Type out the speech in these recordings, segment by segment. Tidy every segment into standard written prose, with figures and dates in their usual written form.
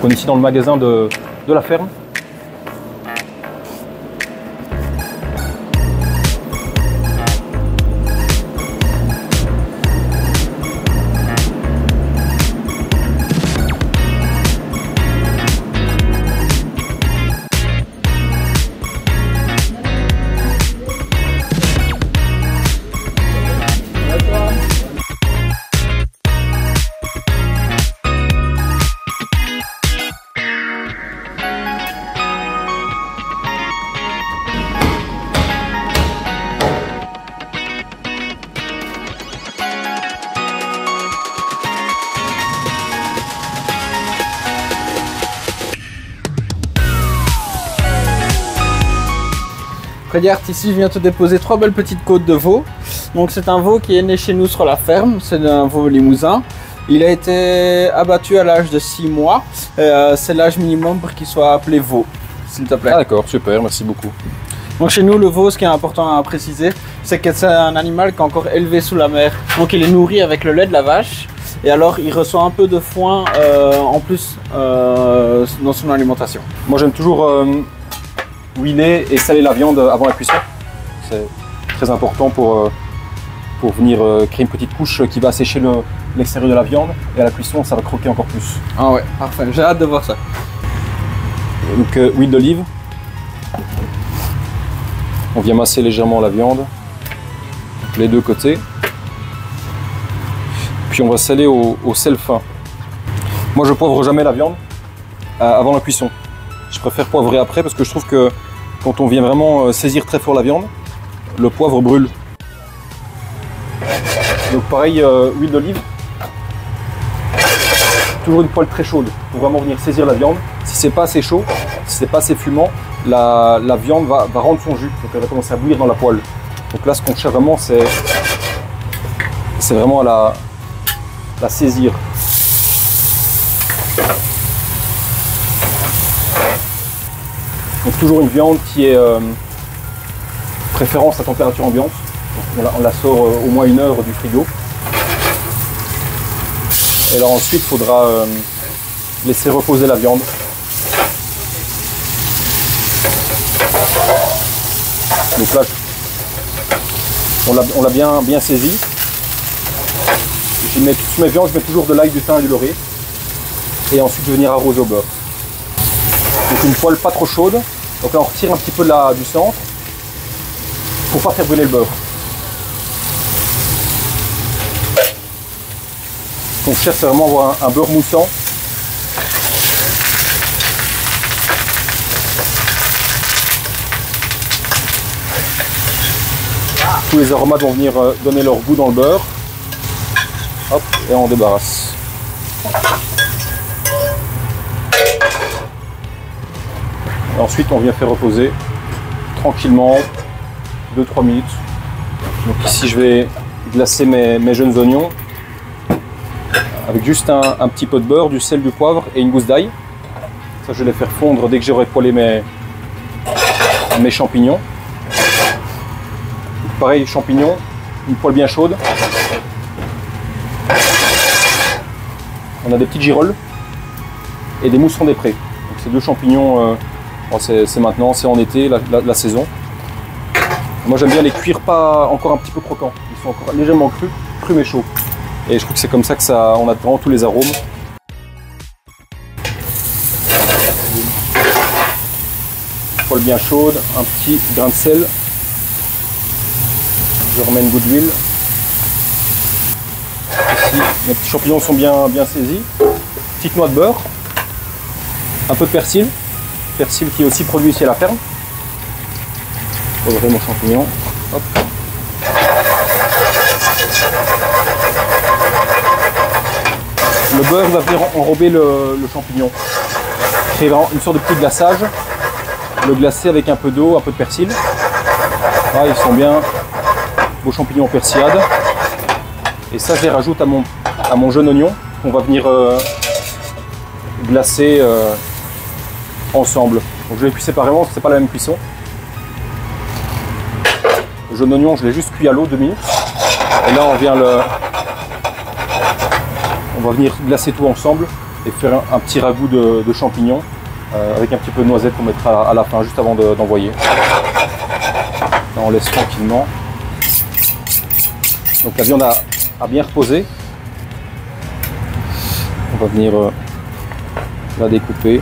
On est ici dans le magasin de la ferme. Regarde, ici je viens te déposer 3 belles petites côtes de veau. Donc c'est un veau qui est né chez nous sur la ferme, c'est un veau limousin. Il a été abattu à l'âge de 6 mois. C'est l'âge minimum pour qu'il soit appelé veau, s'il te plaît. Ah d'accord, super, merci beaucoup. Donc chez nous, le veau, ce qui est important à préciser, c'est que c'est un animal qui est encore élevé sous la mer. Donc il est nourri avec le lait de la vache. Et alors il reçoit un peu de foin en plus dans son alimentation. Moi j'aime toujours huiler et saler la viande avant la cuisson. C'est très important pour venir créer une petite couche qui va assécher l'extérieur de la viande. Et à la cuisson, ça va croquer encore plus. Ah ouais, parfait. J'ai hâte de voir ça. Donc huile d'olive. On vient masser légèrement la viande. Donc, les deux côtés. Puis on va saler au sel fin. Moi je poivre jamais la viande avant la cuisson. Je préfère poivrer après parce que je trouve que quand on vient vraiment saisir très fort la viande, le poivre brûle. Donc pareil, huile d'olive. Toujours une poêle très chaude pour vraiment venir saisir la viande. Si c'est pas assez chaud, si c'est pas assez fumant, la viande va rendre son jus. Donc elle va commencer à bouillir dans la poêle. Donc là ce qu'on cherche vraiment c'est vraiment à la saisir. Donc toujours une viande qui est préférence à température ambiante. Donc on la sort au moins 1 heure du frigo. Et là ensuite il faudra laisser reposer la viande. Donc là on l'a bien saisi. Je mets toutes mes viandes, je mets toujours de l'ail, du thym et du laurier. Et ensuite je vais venir arroser au beurre. Donc une poêle pas trop chaude. Donc là on retire un petit peu du centre pour pas faire brûler le beurre. Ce qu'on cherche c'est vraiment avoir un beurre moussant. Tous les aromates vont venir donner leur goût dans le beurre. Hop, et on débarrasse. Et ensuite, on vient faire reposer tranquillement 2-3 minutes. Donc ici, je vais glacer mes jeunes oignons avec juste un petit peu de beurre, du sel, du poivre et une gousse d'ail. Ça, je vais les faire fondre dès que j'aurai poêlé mes champignons. Donc, pareil, champignons, une poêle bien chaude. On a des petites girolles et des mousserons des prés. Donc ces 2 champignons, c'est maintenant, c'est en été, la saison. Moi j'aime bien les cuire pas encore un petit peu croquants. Ils sont encore légèrement crus mais chauds. Et je trouve que c'est comme ça que on a vraiment tous les arômes. Une poêle bien chaude, un petit grain de sel. Je remets une goutte d'huile. Ici, mes petits champignons sont bien saisis. Petite noix de beurre. Un peu de persil. Persil qui est aussi produit ici à la ferme. Je vais ouvrir mon champignon. Hop. Le beurre va venir enrober le champignon. Créer une sorte de petit glaçage. Le glacer avec un peu d'eau, un peu de persil. Ah, ils sont bien. Beaux champignons persillade. Et ça, je les rajoute à mon jeune oignon qu'on va venir glacer ensemble. Donc je vais cuire séparément parce que c'est pas la même cuisson. Le jaune oignon, je l'ai juste cuit à l'eau 2 minutes. Et là, on va venir glacer tout ensemble et faire un petit ragoût de champignons avec un petit peu de noisette qu'on mettra à la fin, juste avant d'envoyer. Là, on laisse tranquillement. Donc la viande a bien reposé. On va venir la découper.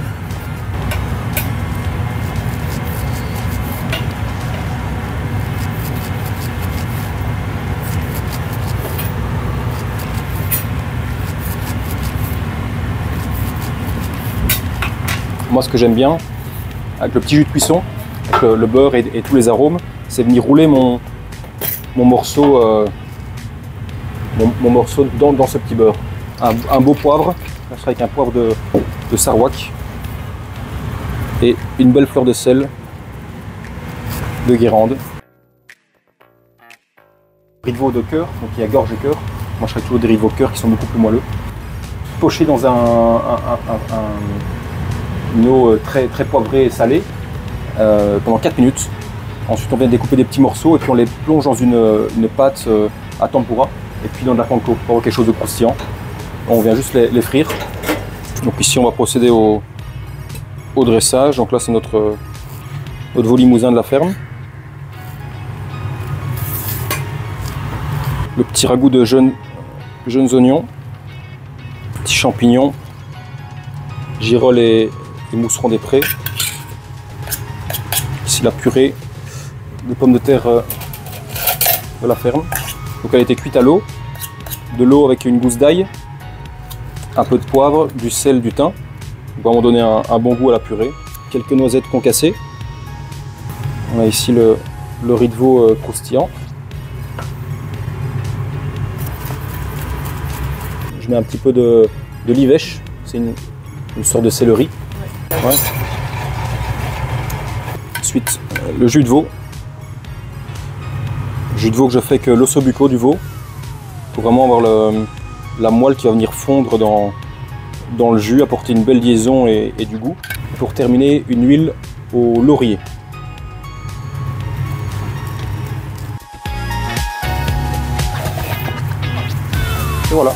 Moi, ce que j'aime bien, avec le petit jus de cuisson, avec le beurre et tous les arômes, c'est venir rouler mon morceau, mon morceau dans ce petit beurre. Un beau poivre, là, je serai avec un poivre de Sarawak et une belle fleur de sel de Guérande. Riz de veau de cœur, donc il y a gorge et cœur. Moi, je ferai toujours des riz de veau cœur qui sont beaucoup plus moelleux. Poché dans une eau très poivrée et salée pendant 4 minutes. Ensuite, on vient découper des petits morceaux et puis on les plonge dans une pâte à tempura et puis dans de la panko pour avoir quelque chose de croustillant. On vient juste les frire. Donc ici, on va procéder au dressage. Donc là, c'est notre veau limousin de la ferme. Le petit ragoût de jeunes oignons, petits champignons, girolles et mousserons des prés. Ici la purée de pommes de terre de la ferme. Donc elle a été cuite à l'eau, de l'eau avec une gousse d'ail, un peu de poivre, du sel, du thym. On va vraiment donner un bon goût à la purée. Quelques noisettes concassées. On a ici le riz de veau croustillant. Je mets un petit peu de livèche, c'est une sorte de céleri. Ouais. Ensuite, le jus de veau. Jus de veau que je fais avec l'ossobuco du veau, pour vraiment avoir la moelle qui va venir fondre dans le jus, apporter une belle liaison et du goût. Et pour terminer, une huile au laurier. Et voilà.